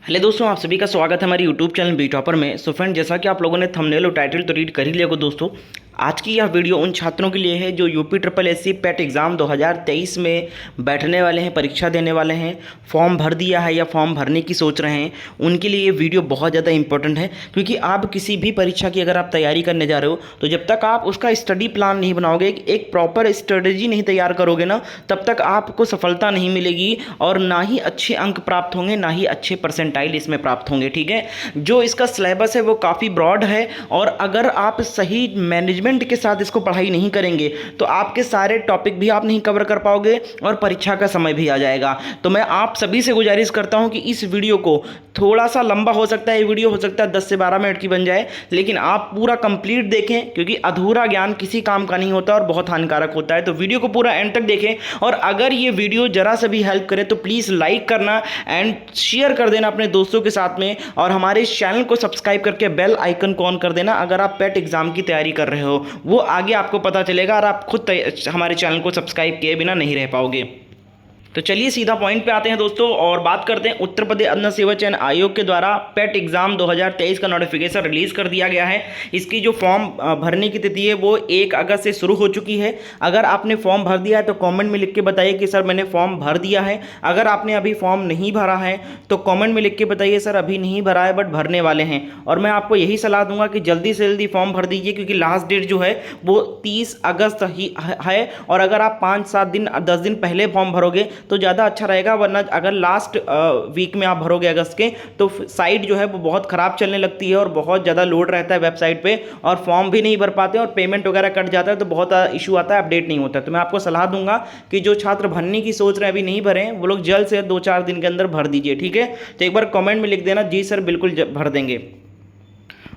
Hello दोस्तों, आप सभी का स्वागत है हमारे यूट्यूब चैनल बी टॉपर में। सो फ्रेंड, जैसा कि आप लोगों ने थंबनेल और टाइटल तो रीड कर ही लिया होगा दोस्तों। आज की यह वीडियो उन छात्रों के लिए है जो यूपी ट्रिपल एससी पेट एग्ज़ाम 2023 में बैठने वाले हैं, परीक्षा देने वाले हैं, फॉर्म भर दिया है या फॉर्म भरने की सोच रहे हैं। उनके लिए ये वीडियो बहुत ज़्यादा इंपॉर्टेंट है, क्योंकि आप किसी भी परीक्षा की अगर आप तैयारी करने जा रहे हो तो जब तक आप उसका स्टडी प्लान नहीं बनाओगे, एक प्रॉपर स्ट्रेटजी नहीं तैयार करोगे ना, तब तक आपको सफलता नहीं मिलेगी और ना ही अच्छे अंक प्राप्त होंगे, ना ही अच्छे परसेंटाइल इसमें प्राप्त होंगे। ठीक है, जो इसका सिलेबस है वो काफ़ी ब्रॉड है और अगर आप सही मैनेजमेंट के साथ इसको पढ़ाई नहीं करेंगे तो आपके सारे टॉपिक भी आप नहीं कवर कर पाओगे और परीक्षा का समय भी आ जाएगा। तो मैं आप सभी से गुजारिश करता हूं कि इस वीडियो को, थोड़ा सा लंबा हो सकता है ये वीडियो, हो सकता है 10 से 12 मिनट की बन जाए, लेकिन आप पूरा कंप्लीट देखें, क्योंकि अधूरा ज्ञान किसी काम का नहीं होता और बहुत हानिकारक होता है। तो वीडियो को पूरा एंड तक देखें और अगर ये वीडियो जरा सा भी हेल्प करे तो प्लीज़ लाइक करना एंड शेयर कर देना अपने दोस्तों के साथ में, और हमारे इस चैनल को सब्सक्राइब करके बेल आइकन को ऑन कर देना अगर आप पेट एग्जाम की तैयारी कर रहे हो। वो आगे आपको पता चलेगा और आप खुद हमारे चैनल को सब्सक्राइब किए बिना नहीं रह पाओगे। तो चलिए सीधा पॉइंट पे आते हैं दोस्तों और बात करते हैं। उत्तर प्रदेश अन्न सेवा चयन आयोग के द्वारा पेट एग्जाम 2023 का नोटिफिकेशन रिलीज कर दिया गया है। इसकी जो फॉर्म भरने की तिथि है वो 1 अगस्त से शुरू हो चुकी है। अगर आपने फॉर्म भर दिया है तो कमेंट में लिख के बताइए कि सर मैंने फॉर्म भर दिया है। अगर आपने अभी फॉर्म नहीं भरा है तो कमेंट में लिख के बताइए सर अभी नहीं भरा है बट भरने वाले हैं। और मैं आपको यही सलाह दूंगा कि जल्दी से जल्दी फॉर्म भर दीजिए, क्योंकि लास्ट डेट जो है वो 30 अगस्त ही है। और अगर आप 5-7 दिन 10 दिन पहले फॉर्म भरोगे तो ज़्यादा अच्छा रहेगा, वरना अगर लास्ट वीक में आप भरोगे अगस्त के तो साइट जो है वो बहुत ख़राब चलने लगती है और बहुत ज़्यादा लोड रहता है वेबसाइट पे और फॉर्म भी नहीं भर पाते और पेमेंट वगैरह कट जाता है तो बहुत इशू आता है, अपडेट नहीं होता है। तो मैं आपको सलाह दूंगा कि जो छात्र भरने की सोच रहे हैं, अभी नहीं भरे, वो लोग जल्द से 2-4 दिन के अंदर भर दीजिए। ठीक है, तो एक बार कमेंट में लिख देना जी सर बिल्कुल भर देंगे।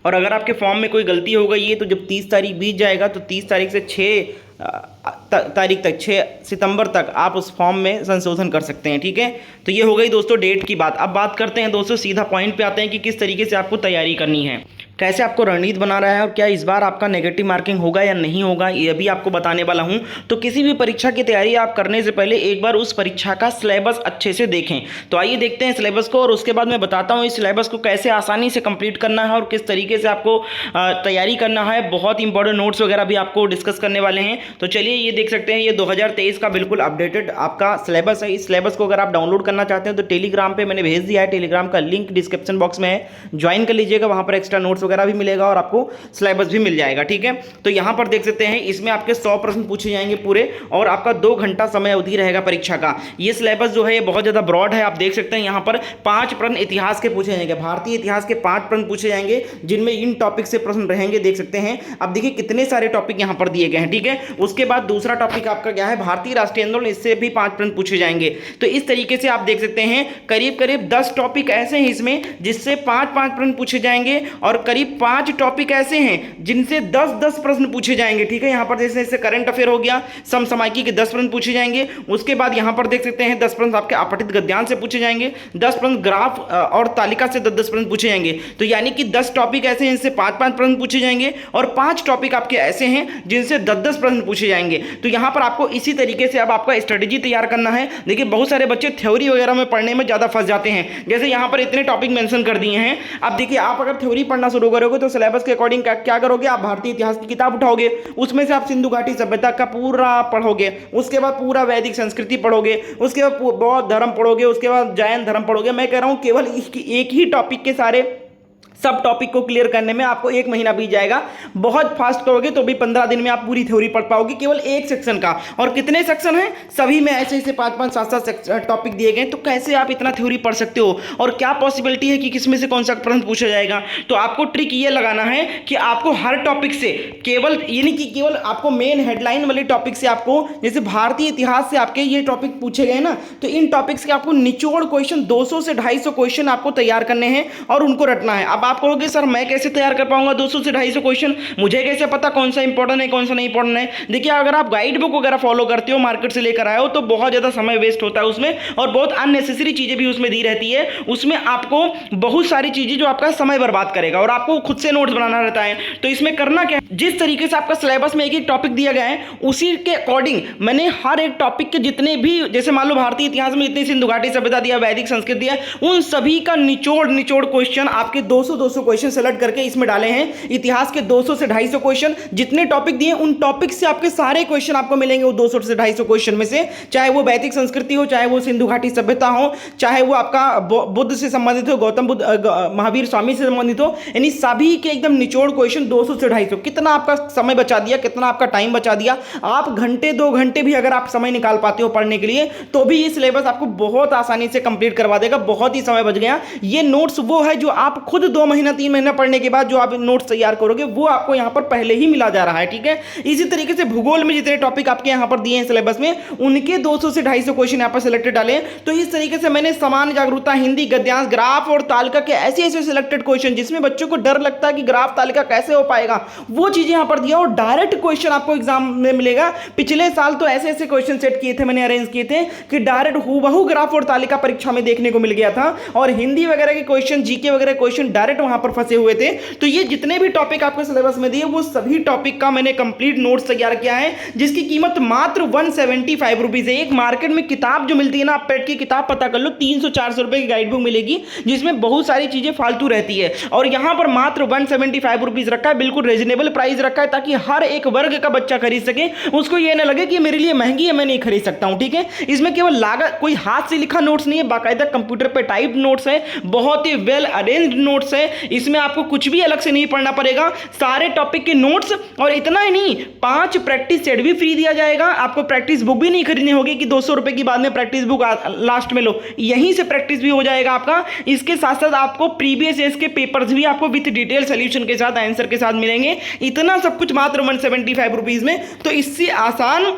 और अगर आपके फॉर्म में कोई गलती हो गई है तो जब 30 तारीख बीत जाएगा तो 30 तारीख से 6 तारीख तक, 6 सितंबर तक आप उस फॉर्म में संशोधन कर सकते हैं। ठीक है, तो ये हो गई दोस्तों डेट की बात। अब बात करते हैं दोस्तों, सीधा पॉइंट पे आते हैं कि किस तरीके से आपको तैयारी करनी है, कैसे आपको रणनीति बना रहा है और क्या इस बार आपका नेगेटिव मार्किंग होगा या नहीं होगा, ये भी आपको बताने वाला हूं। तो किसी भी परीक्षा की तैयारी आप करने से पहले एक बार उस परीक्षा का सिलेबस अच्छे से देखें। तो आइए देखते हैं सिलेबस को और उसके बाद मैं बताता हूं इस सिलेबस को कैसे आसानी से कंप्लीट करना है और किस तरीके से आपको तैयारी करना है। बहुत इंपॉर्टेंट नोट्स वगैरह भी आपको डिस्कस करने वाले हैं। तो चलिए ये देख सकते हैं, ये 2023 का बिल्कुल अपडेटेड आपका सिलेबस है। इस सिलेबस को अगर आप डाउनलोड करना चाहते हैं तो टेलीग्राम पर मैंने भेज दिया है, टेलीग्राम का लिंक डिस्क्रिप्शन बॉक्स में है, ज्वाइन कर लीजिएगा। वहाँ पर एक्स्ट्रा नोट्स वगैरह भी मिलेगा और आपको सिलेबस भी मिल जाएगा। ठीक है, तो यहां पर देख सकते हैं, इसमें आपके 100 प्रश्न पूछे जाएंगे पूरे और आपका 2 घंटा समय अवधि रहेगा परीक्षा का। ये सिलेबस जो है ये बहुत ज्यादा ब्रॉड है। आप देख सकते हैं यहां पर 5 प्रश्न इतिहास के पूछे जाएंगे, भारतीय इतिहास के 5 प्रश्न पूछे जाएंगे जिनमें इन टॉपिक से प्रश्न रहेंगे। देख सकते हैं, अब देखिए कितने सारे टॉपिक यहां पर दिए गए हैं। ठीक है, उसके बाद दूसरा टॉपिक आपका क्या है, भारतीय राष्ट्रीय आंदोलन, इससे भी 5 प्रश्न पूछे जाएंगे। तो इस तरीके से आप देख सकते हैं करीब करीब 10 टॉपिक ऐसे हैं इसमें जिससे 5-5 प्रश्न पूछे जाएंगे और करीब 5 टॉपिक ऐसे हैं जिनसे 10-10 प्रश्न पूछे जाएंगे। ठीक है, यहां पर जैसे करंट अफेयर हो गया, समसामयिकी के 10 प्रश्न पूछे जाएंगे। उसके बाद यहां पर देख सकते हैं 10 प्रश्न आपके अपठित गद्यांश से पूछे जाएंगे, 10 प्रश्न ग्राफ और तालिका से 10-10 प्रश्न पूछे जाएंगे। तो यानी कि 10 टॉपिक ऐसे हैं जिनसे 5-5 प्रश्न पूछे जाएंगे और 5 टॉपिक आपके ऐसे हैं जिनसे 10-10 प्रश्न पूछे जाएंगे। तो यहां पर आपको इसी तरीके से अब आपका स्ट्रेटेजी तैयार करना है। देखिए बहुत सारे बच्चे थ्योरी वगैरह में पढ़ने में ज्यादा फंस जाते हैं, जैसे यहां पर इतने टॉपिक मेंशन कर दिए हैं। अब देखिए आप अगर थ्योरी पढ़ना शुरू करोगे तो सिलेबस के अकॉर्डिंग क्या करोगे, आप भारतीय इतिहास की किताब उठाओगे, उसमें से आप सिंधु घाटी सभ्यता का पूरा पढ़ोगे, उसके बाद पूरा वैदिक संस्कृति पढ़ोगे, उसके बाद बौद्ध धर्म पढ़ोगे, उसके बाद जैन धर्म पढ़ोगे। मैं कह रहा हूं केवल एक ही टॉपिक के सारे सब टॉपिक को क्लियर करने में आपको 1 महीना बीत जाएगा। बहुत फास्ट करोगे तो भी 15 दिन में आप पूरी थ्योरी पढ़ पाओगे, केवल एक सेक्शन का। और कितने सेक्शन हैं, सभी में ऐसे ऐसे 5-5 7-7 टॉपिक दिए गए। तो कैसे आप इतना थ्योरी पढ़ सकते हो और क्या पॉसिबिलिटी है कि किसमें से कौन सा प्रश्न पूछा जाएगा। तो आपको ट्रिक ये लगाना है कि आपको हर टॉपिक से केवल, यानी कि केवल आपको मेन हेडलाइन वाले टॉपिक से, आपको जैसे भारतीय इतिहास से आपके ये टॉपिक पूछे गए ना, तो इन टॉपिक्स के आपको निचोड़ क्वेश्चन 200 से 250 क्वेश्चन आपको तैयार करने हैं और उनको रटना है। अब आप कहोगे सर मैं कैसे तैयार कर पाऊंगा 200 से 250 क्वेश्चन, मुझे कैसे पता कौन सा इंपॉर्टेंट है कौन सा नहीं इंपॉर्टेंट है। देखिए अगर आप गाइड बुक वगैरह फॉलो करते हो, मार्केट से लेकर आए हो, तो बहुत ज़्यादा समय वेस्ट होता है उसमें और बहुत अननेसेसरी चीज़ें भी उसमें दी रहती है। उसमें आपको बहुत सारी चीज़ें जो आपका समय बर्बाद करेगा और आपको खुद से नोट्स बनाना रहता है। तो इसमें करना क्या है, जिस तरीके से आपका सिलेबस में एक एक टॉपिक दिया गया है उसी के अकॉर्डिंग मैंने हर एक टॉपिक के जितने भी, जैसे मान लो भारतीय इतिहास में जितनी सिंधु घाटी सभ्यता दिया, वैदिक संस्कृत दिया, उन सभी का निचोड़ क्वेश्चन आपके 200 क्वेश्चन सेलेक्ट करके इसमें डाले हैं। इतिहास के 200 से 250 क्वेश्चन जितने टॉपिक दिए उन टॉपिक से आपके सारे क्वेश्चन आपको मिलेंगे वो 200 से 250 क्वेश्चन में से, चाहे वो वैदिक संस्कृति हो, चाहे वो सिंधु घाटी सभ्यता हो, चाहे वो आपका बुद्ध से संबंधित हो, गौतम बुद्ध महावीर स्वामी से संबंधित हो, यानी सभी के एकदम निचोड़ क्वेश्चन 200 से 250। कितना आपका समय बचा दिया, कितना आपका टाइम बचा दिया। आप घंटे 2 घंटे भी अगर आप समय निकाल पाते हो पढ़ने के लिए तो भी ये सिलेबस आपको बहुत आसानी से कंप्लीट करवा देगा, बहुत ही समय बच गया। ये नोट्स वो है जो आप खुद 2 महीना 3 महीना पढ़ने के बाद जो आप नोट्स तैयार करोगे वो आपको यहाँ पर पहले ही मिला जा रहा है, ठीक है। इसी तरीके से भूगोल में जितने टॉपिक आपके यहाँ पर दिए हैं सिलेबस में उनके 200 से 250 क्वेश्चन यहाँ पर सिलेक्टेड डाले। तो इस तरीके से मैंने सामान्य जागरूकता, हिंदी, गद्यांश, ग्राफ और तालिका के ऐसे सिलेक्टेड क्वेश्चन जिसमें बच्चों को डर लगता है कि ग्राफ तालिका कैसे हो पाएगा, वो चीजें यहाँ पर दिया और डायरेक्ट क्वेश्चन आपको एग्जाम में मिलेगा। पिछले साल तो ऐसे क्वेश्चन सेट किए थे, मैंने अरेंज किए थे कि डायरेक्ट हूबहू ग्राफ और तालिका परीक्षा में देखने को मिल गया था और हिंदी वगैरह के क्वेश्चन, जीके वगैरह क्वेश्चन डायरेक्ट वहां पर फंसे हुए थे। तो ये जितने भी टॉपिक आपके सिलेबस में दिए वो सभी टॉपिक का मैंने कंप्लीट नोट्स तैयार किया है, जिसकी कीमत मात्र 175 रुपीज है। एक मार्केट में किताब जो मिलती है ना, आप पेट की किताब पता कर लो, 300-400 रुपए की गाइड बुक मिलेगी जिसमें बहुत सारी चीजें फालतू रहती है और यहां पर मात्र 175 रुपीज रखा है, बिल्कुल रीजनेबल प्राइस रखा है ताकि हर एक वर्ग का बच्चा खरीद सके, उसको ये ना लगे कि मेरे लिए महंगी है मैं नहीं खरीद सकता हूं, ठीक है। इसमें केवल लागत, कोई हाथ से लिखा नोट्स नहीं है, बाकायदा कंप्यूटर पे टाइप नोट्स है, बहुत ही वेल अरेंज्ड नोट्स है। इसमें आपको कुछ भी अलग से नहीं पढ़ना पड़ेगा, सारे टॉपिक के नोट्स। और इतना ही नहीं, 5 प्रैक्टिस सेट भी फ्री दिया जाएगा, आपको प्रैक्टिस बुक भी नहीं खरीदनी होगी कि 200 रुपए की बाद में प्रैक्टिस बुक लास्ट में लो, यहीं से प्रैक्टिस भी हो जाएगा आपका। इसके साथ साथ आपको प्रीवियस ईयर्स के पेपर्स भी आपको विथ डिटेल सोल्यूशन के साथ, आंसर के साथ मिलेंगे। इतना सब कुछ मात्र 175 रुपीज में। तो इससे आसान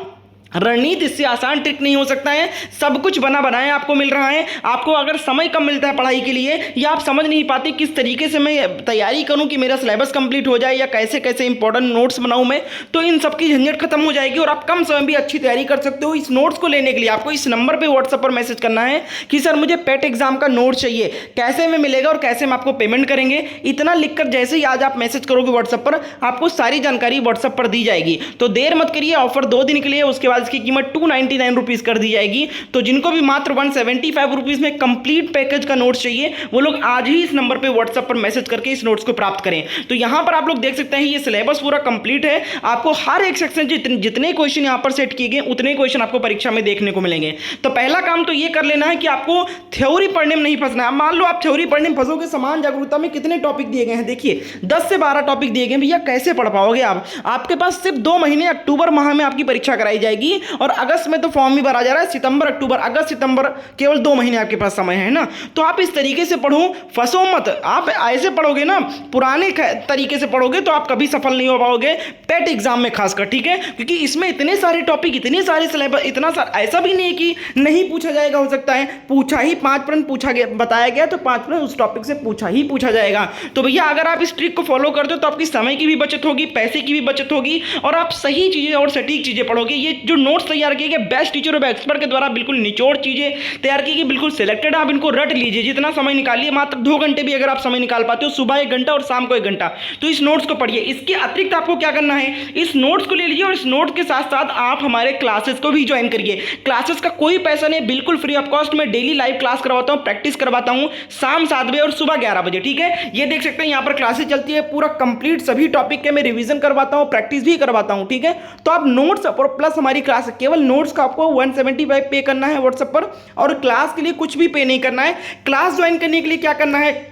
रणनीति, इससे आसान ट्रिक नहीं हो सकता है। सब कुछ बना बनाया आपको मिल रहा है। आपको अगर समय कम मिलता है पढ़ाई के लिए या आप समझ नहीं पाते किस तरीके से मैं तैयारी करूं कि मेरा सिलेबस कंप्लीट हो जाए या कैसे कैसे इंपॉर्टेंट नोट्स बनाऊं मैं, तो इन सब की झंझट खत्म हो जाएगी और आप कम समय में भी अच्छी तैयारी कर सकते हो। इस नोट्स को लेने के लिए आपको इस नंबर पर व्हाट्सएप पर मैसेज करना है कि सर मुझे पेट एग्जाम का नोट चाहिए, कैसे में मिलेगा और कैसे में आपको पेमेंट करेंगे। इतना लिखकर जैसे ही आज आप मैसेज करोगे व्हाट्सएप पर, आपको सारी जानकारी व्हाट्सएप पर दी जाएगी। तो देर मत करिए, ऑफर 2 दिन के लिए, उसके बाद इसकी कीमत 299 रुपीज कर दी जाएगी। तो जिनको भी मात्र 175 रुपीज में कंप्लीट पैकेज का नोट्स चाहिए वो लोग आज ही इस नंबर पे व्हाट्सएप पर मैसेज करके इस नोट्स को प्राप्त करें। तो यहां पर आप लोग देख सकते हैं ये सिलेबस पूरा कंप्लीट है। आपको हर एक सेक्शन जितने क्वेश्चन यहां पर सेट किए गए उतने क्वेश्चन आपको परीक्षा में देखने को मिलेंगे। तो पहला काम तो ये कर लेना है कि आपको थ्योरी पढ़ने में नहीं फंसना है। मान लो आप थ्योरी पढ़ने में फंसोगे, समान जागरूकता में कितने टॉपिक दिए गए हैं, देखिए 10 से 12 टॉपिक दिए गए, भैया कैसे पढ़ पाओगे आप? आपके पास सिर्फ 2 महीने, अक्टूबर माह में आपकी परीक्षा कराई जाएगी और अगस्त में तो फॉर्म भी भरा जा रहा है, सितंबर, अक्टूबर, अगस्त, सितंबर, केवल 2 महीने आपके पास समय है ना। तो आप इस तरीके से पढ़ो, फंसो मत। आप ऐसे पढ़ोगे ना, पुराने तरीके से पढ़ोगे तो आप कभी सफल नहीं हो पाओगे पेट एग्जाम में खासकर, ठीक है। क्योंकि इसमें इतने सारे टॉपिक, इतने सारे सिलेबस, इतना सारा, ऐसा भी नहीं है कि नहीं पूछा जाएगा, हो सकता है पूछा ही 5 प्रश्न पूछा गया, बताया गया तो 5 प्रश्न उस टॉपिक से पूछा ही पूछा जाएगा। तो भैया अगर आप इस ट्रिक को फॉलो करते हो तो आपकी समय की भी बचत होगी, पैसे की भी बचत होगी और आप सही चीजें और सटीक चीजें पढ़ोगे। ये जो नोट्स तैयार किए गए बेस्ट टीचर और एक्सपर्ट के द्वारा बिल्कुल निचोड़ चीजें तैयार की गई, बिल्कुल सिलेक्टेड, आप इनको रट लीजिए। जितना समय निकालिए, मात्र 2 घंटे भी अगर आप समय निकाल पाते हो, सुबह 1 घंटा और शाम को 1 घंटा, तो इस नोट्स को पढ़िए। इसके अतिरिक्त आपको क्या करना है, इस नोट्स को ले लीजिए और इस नोट के साथ साथ आप हमारे क्लासेस को भी ज्वाइन करिए। क्लासेस का कोई पैसा नहीं, बिल्कुल फ्री ऑफ कॉस्ट में डेली लाइव क्लास करवाता हूं, प्रैक्टिस करवाता हूं शाम 7 बजे और सुबह 11 बजे, ठीक है। ये देख सकते हैं यहाँ पर क्लासेस चलती है, पूरा कंप्लीट सभी टॉपिक के मैं रिवीजन करवाता हूं, प्रैक्टिस भी करवाता हूं, ठीक है। तो आप नोट्स और प्लस हमारी क्लास, केवल नोट्स का आपको 175 पे करना है व्हाट्सएप पर और क्लास के लिए कुछ भी पे नहीं करना है। क्लास ज्वाइन करने के लिए क्या करना है,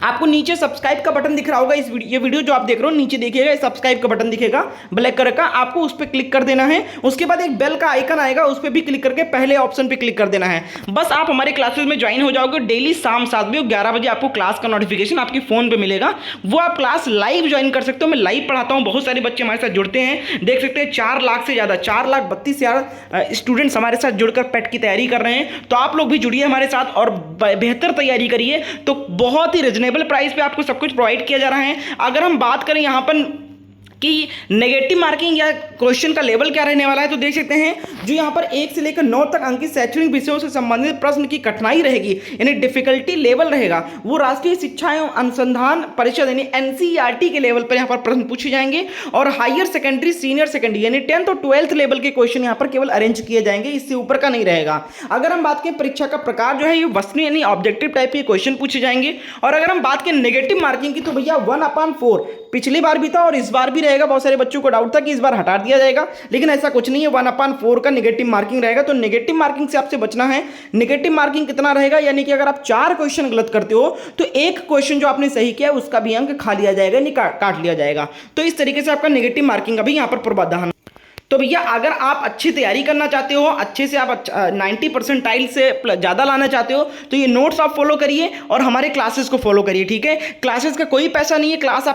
आपको नीचे सब्सक्राइब का बटन दिख रहा होगा, इस ये वीडियो जो आप देख रहे हो नीचे देखिएगा, सब्सक्राइब का बटन दिखेगा ब्लैक कलर का, आपको उस पर क्लिक कर देना है। उसके बाद एक बेल का आइकन आएगा, उस पर भी क्लिक करके पहले ऑप्शन पे क्लिक कर देना है। बस आप हमारे क्लासेस में ज्वाइन हो जाओगे। डेली शाम 7 बजे और 11 बजे आपको क्लास का नोटिफिकेशन आपके फोन पे मिलेगा, वो आप क्लास लाइव ज्वाइन कर सकते हो। मैं लाइव पढ़ाता हूँ, बहुत सारे बच्चे हमारे साथ जुड़ते हैं, देख सकते हैं 4 लाख से ज़्यादा, 4,32,000 स्टूडेंट्स हमारे साथ जुड़कर पेट की तैयारी कर रहे हैं। तो आप लोग भी जुड़िए हमारे साथ और बेहतर तैयारी करिए। तो बहुत ही रीजनेबल प्राइस पे आपको सब कुछ प्रोवाइड किया जा रहा है। अगर हम बात करें यहाँ पर कि नेगेटिव मार्किंग या क्वेश्चन का लेवल क्या रहने वाला है, तो देख सकते हैं जो यहाँ पर 1 से लेकर 9 तक अंकित शैक्षणिक विषयों से संबंधित प्रश्न की कठिनाई रहेगी, यानी डिफिकल्टी लेवल रहेगा, वो राष्ट्रीय शिक्षा एवं अनुसंधान परिषद यानी एनसीईआरटी के लेवल पर यहाँ पर प्रश्न पूछे जाएंगे। और हायर सेकेंडरी, सीनियर सेकेंडरी यानी 10th और 12th लेवल के क्वेश्चन यहाँ पर केवल अरेंज किए जाएंगे, इससे ऊपर का नहीं रहेगा। अगर हम बात करें परीक्षा का प्रकार जो है ये वस्तु यानी ऑब्जेक्टिव टाइप के क्वेश्चन पूछे जाएंगे। और अगर हम बात करें नेगेटिव मार्किंग की तो भैया 1/4 पिछली बार भी था और इस बार भी रहेगा। बहुत सारे बच्चों को डाउट था कि इस बार हटा दिया जाएगा, लेकिन ऐसा कुछ नहीं है, 1/4 का नेगेटिव मार्किंग रहेगा। तो नेगेटिव मार्किंग से आपसे बचना है। नेगेटिव मार्किंग कितना रहेगा, यानी कि अगर आप 4 क्वेश्चन गलत करते हो तो एक क्वेश्चन जो आपने सही किया उसका भी अंक खा लिया जाएगा, यानी काट लिया जाएगा। तो इस तरीके से आपका नेगेटिव मार्किंग का भी यहाँ पर प्रावधान। तो भैया अगर आप अच्छी तैयारी करना चाहते हो, अच्छे से आप 90 परसेंटाइल से ज़्यादा लाना चाहते हो, तो ये नोट्स आप फॉलो करिए और हमारे क्लासेस को फॉलो करिए, ठीक है। क्लासेस का कोई पैसा नहीं है, क्लास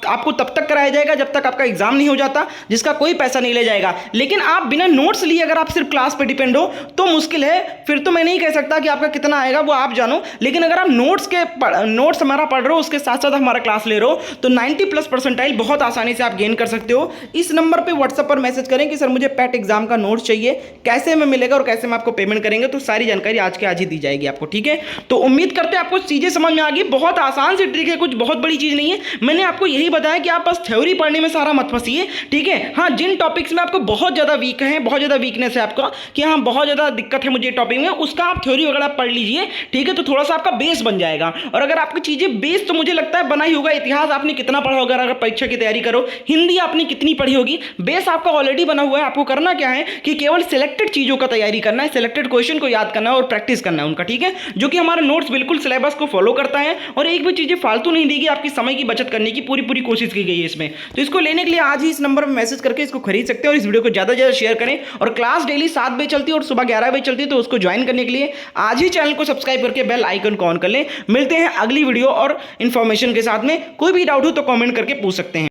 आपको तब तक कराया जाएगा जब तक आपका एग्जाम नहीं हो जाता, जिसका कोई पैसा नहीं ले जाएगा। लेकिन आप बिना नोट्स लिए अगर आप सिर्फ क्लास पर डिपेंड हो तो मुश्किल है, फिर तो मैं नहीं कह सकता कि आपका कितना आएगा वो आप जानो। लेकिन अगर आप नोट्स हमारा पढ़ रहे हो, उसके साथ साथ हमारा क्लास ले रहे हो, तो 90+ परसेंटाइल बहुत आसानी से आप गेन कर सकते हो। इस नंबर पर व्हाट्सएप पर मैसेज करें कि सर मुझे पैट एग्जाम का नोट्स चाहिए, कैसे में मिलेगा और कैसे में आपको पेमेंट करेंगे, तो सारी जानकारी आज के आज ही दी जाएगी आपको, ठीक है। तो उम्मीद करते हैं आपको चीजें समझ में आ गई। बहुत आसान सी ट्रिक है, कुछ बहुत बड़ी चीज नहीं है। मैंने आपको यही बताया कि आप बस थ्योरी पढ़ने में सारा मत फंसिए, ठीक है। हाँ, जिन टॉपिक्स में आपको बहुत ज्यादा वीक है, बहुत ज्यादा वीकनेस है आपका कि हाँ बहुत ज्यादा दिक्कत है मुझे टॉपिक में, उसका आप थ्योरी वगैरह पढ़ लीजिए, ठीक है। तो थोड़ा सा आपका बेस बन जाएगा। और अगर आपकी चीजें बेस तो मुझे लगता है बना ही होगा। इतिहास आपने कितना पढ़ा होगा अगर परीक्षा की तैयारी करो, हिंदी आपने कितनी पढ़ी होगी, बेस आपका ऑलरेडी बना हुआ है। आपको करना क्या है कि केवल सिलेक्टेड चीजों का तैयारी करना है, सिलेक्टेड क्वेश्चन को याद करना है और प्रैक्टिस करना है उनका, ठीक है। जो कि हमारा नोट्स बिल्कुल सिलेबस को फॉलो करता है और एक भी चीजें फालतू नहीं देगी, आपकी समय की बचत करने की पूरी कोशिश की गई है इसमें। तो इसको लेने के लिए आज ही इस नंबर पर मैसेज करके इसको खरीद सकते हैं और इस वीडियो को ज्यादा से ज्यादा शेयर करें। और क्लास डेली 7 बजे चलती है और सुबह 11 बजे चलती है, तो उसको ज्वाइन करने के लिए आज ही चैनल को सब्सक्राइब करके बेल आइकन को ऑन कर लें। मिलते हैं अगली वीडियो और इन्फॉर्मेशन के साथ में। कोई भी डाउट हो तो कॉमेंट करके पूछ सकते हैं।